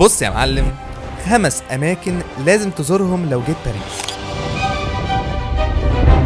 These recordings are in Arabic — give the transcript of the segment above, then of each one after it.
بص يا معلم، 5 أماكن لازم تزورهم لو جيت باريس.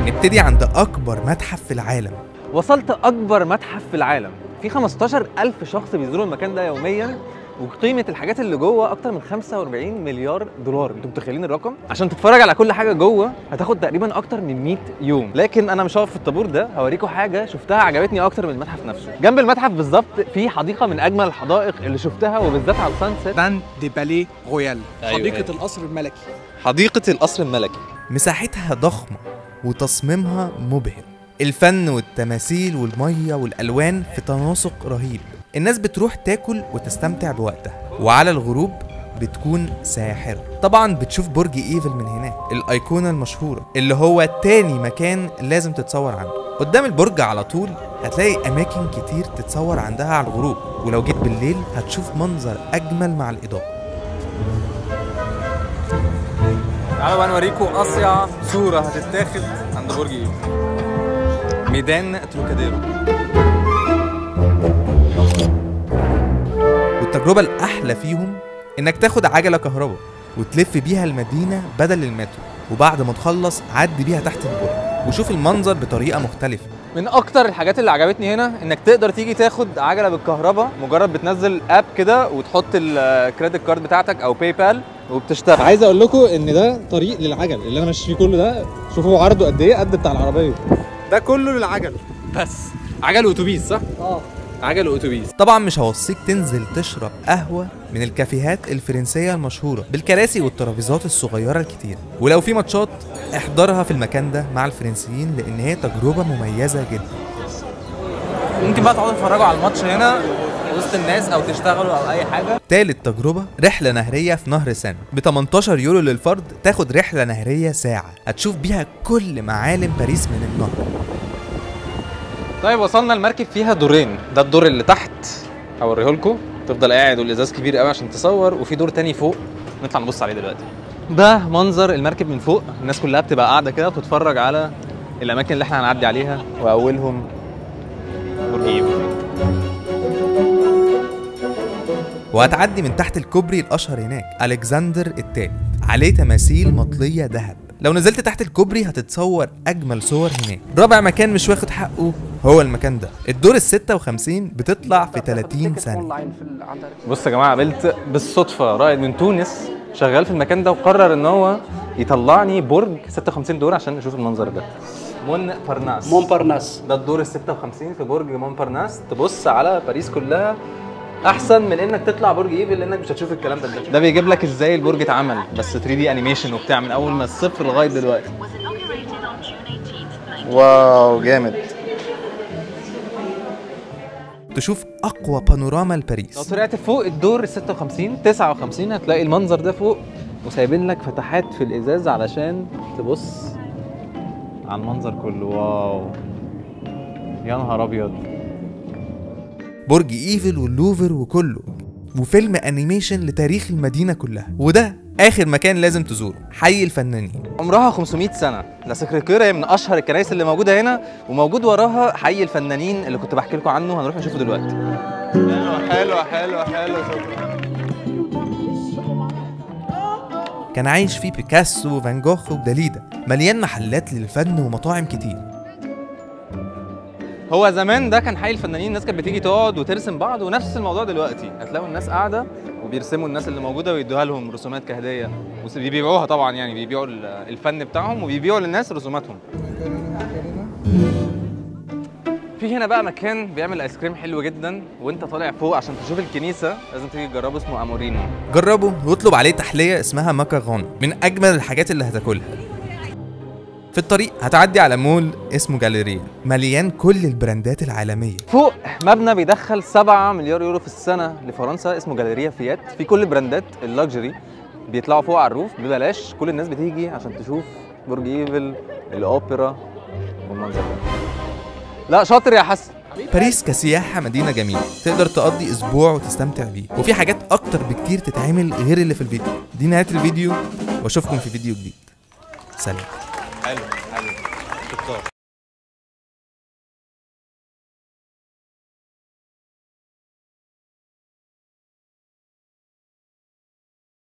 نبتدي عند أكبر متحف في العالم. وصلت أكبر متحف في العالم، في 15,000 شخص بيزوروا المكان ده يومياً، وقيمة الحاجات اللي جوه أكتر من 45 مليار دولار. انتوا متخيلين الرقم؟ عشان تتفرج على كل حاجة جوه هتاخد تقريبا أكتر من 100 يوم، لكن أنا مش هقف في الطابور ده، هوريكم حاجة شفتها عجبتني أكتر من المتحف نفسه. جنب المتحف بالظبط في حديقة من أجمل الحدائق اللي شفتها، وبالذات على السانسيت. دان دي بالي رويال، حديقة القصر الملكي. حديقة القصر الملكي مساحتها ضخمة وتصميمها مبهر، الفن والتماثيل والمية والألوان في تناسق رهيب. الناس بتروح تاكل وتستمتع بوقتها، وعلى الغروب بتكون ساحرة. طبعا بتشوف برج ايفل من هناك، الأيقونة المشهورة اللي هو تاني مكان لازم تتصور عنده. قدام البرج على طول هتلاقي أماكن كتير تتصور عندها على الغروب، ولو جيت بالليل هتشوف منظر أجمل مع الإضاءة. تعالوا بقى نوريكم أصيع صورة هتتاخد عند برج ايفل، ميدان تروكاديرو. والتجربة الأحلى فيهم إنك تاخد عجلة كهرباء وتلف بيها المدينة بدل المترو، وبعد ما تخلص عدي بيها تحت البرج وشوف المنظر بطريقة مختلفة. من أكتر الحاجات اللي عجبتني هنا إنك تقدر تيجي تاخد عجلة بالكهرباء، مجرد بتنزل آب كده وتحط الكريدت كارد بتاعتك أو باي بال وبتشتغل. عايز اقول لكم ان ده طريق للعجل اللي انا ماشي فيه كله ده. شوفوا عرضه قد ايه، قد بتاع العربيه. ده كله للعجل، بس عجل واتوبيس صح؟ عجل واتوبيس. طبعا مش هوصيك تنزل تشرب قهوة من الكافيهات الفرنسية المشهورة بالكراسي والترابيزات الصغيرة الكتير، ولو في ماتشات احضرها في المكان ده مع الفرنسيين لأن هي تجربة مميزة جدا. ممكن بقى تقعدوا تتفرجوا على الماتش هنا وسط الناس أو تشتغلوا أو أي حاجة. تالت تجربة رحلة نهرية في نهر سان، ب 18 يورو للفرد تاخد رحلة نهرية ساعة هتشوف بيها كل معالم باريس من النهر. طيب وصلنا، المركب فيها دورين، ده الدور اللي تحت هوريهولكم، تفضل قاعد والازاز كبير قوي عشان تصور، وفي دور تاني فوق نطلع نبص عليه دلوقتي. ده منظر المركب من فوق، الناس كلها بتبقى قاعده كده بتتفرج على الاماكن اللي احنا هنعدي عليها، واولهم برج ايفل. وهتعدي من تحت الكوبري الاشهر هناك الكسندر الثالث، عليه تماثيل مطلية ذهب. لو نزلت تحت الكوبري هتتصور اجمل صور هناك. رابع مكان مش واخد حقه هو المكان ده، الدور ال 56 بتطلع في 30 ثانية. بص يا جماعه، قابلت بالصدفه رائد من تونس شغال في المكان ده، وقرر ان هو يطلعني برج 56 دور عشان نشوف المنظر ده. مونبارناس، ده الدور ال 56 في برج مونبارناس. تبص على باريس كلها احسن من انك تطلع برج ايفل، لانك مش هتشوف الكلام ده. ده بيجيب لك ازاي البرج اتعمل، بس 3 دي انيميشن وبتاع من اول ما الصفر لغايه دلوقتي. واو جامد. تشوف اقوى بانوراما لباريس. لو طلعت فوق الدور 56 59 هتلاقي المنظر ده فوق، وسايبين لك فتحات في الازاز علشان تبص على المنظر كله. واو يا نهار ابيض. برج ايفل واللوفر وكله، وفيلم انيميشن لتاريخ المدينة كلها. وده اخر مكان لازم تزوره، حي الفنانين. عمرها 500 سنة، لا سكركير، هي من اشهر الكنائس اللي موجودة هنا، وموجود وراها حي الفنانين اللي كنت بحكي لكم عنه، هنروح نشوفه دلوقتي. حلو. كان عايش فيه بيكاسو وفان جوخ وداليدا، مليان محلات للفن ومطاعم كتير. هو زمان ده كان حي الفنانين، الناس كانت بتيجي تقعد وترسم بعض، ونفس الموضوع دلوقتي هتلاقوا الناس قاعده وبيرسموا الناس اللي موجوده ويدوها لهم رسومات كهديه، وبيبيعوها طبعا، يعني بيبيعوا الفن بتاعهم وبيبيعوا للناس رسوماتهم. في هنا بقى مكان بيعمل ايس كريم حلو جدا، وانت طالع فوق عشان تشوف الكنيسه لازم تيجي تجربه، اسمه امورينو. جربه واطلب عليه تحليه اسمها ماكاغون، من اجمل الحاجات اللي هتاكلها. في الطريق هتعدي على مول اسمه جاليريا، مليان كل البراندات العالمية. فوق مبنى بيدخل 7 مليار يورو في السنة لفرنسا، اسمه جاليريا فيات، في كل براندات اللكجري بيطلعوا فوق على الروف ببلاش. كل الناس بتيجي عشان تشوف برج ايفل، الأوبرا والمنظر ده. لا شاطر يا حسن. باريس كسياحة مدينة جميلة، تقدر تقضي أسبوع وتستمتع بيه، وفي حاجات أكتر بكتير تتعمل غير اللي في الفيديو. دي نهاية الفيديو، وأشوفكم في فيديو جديد. سلام. حلو.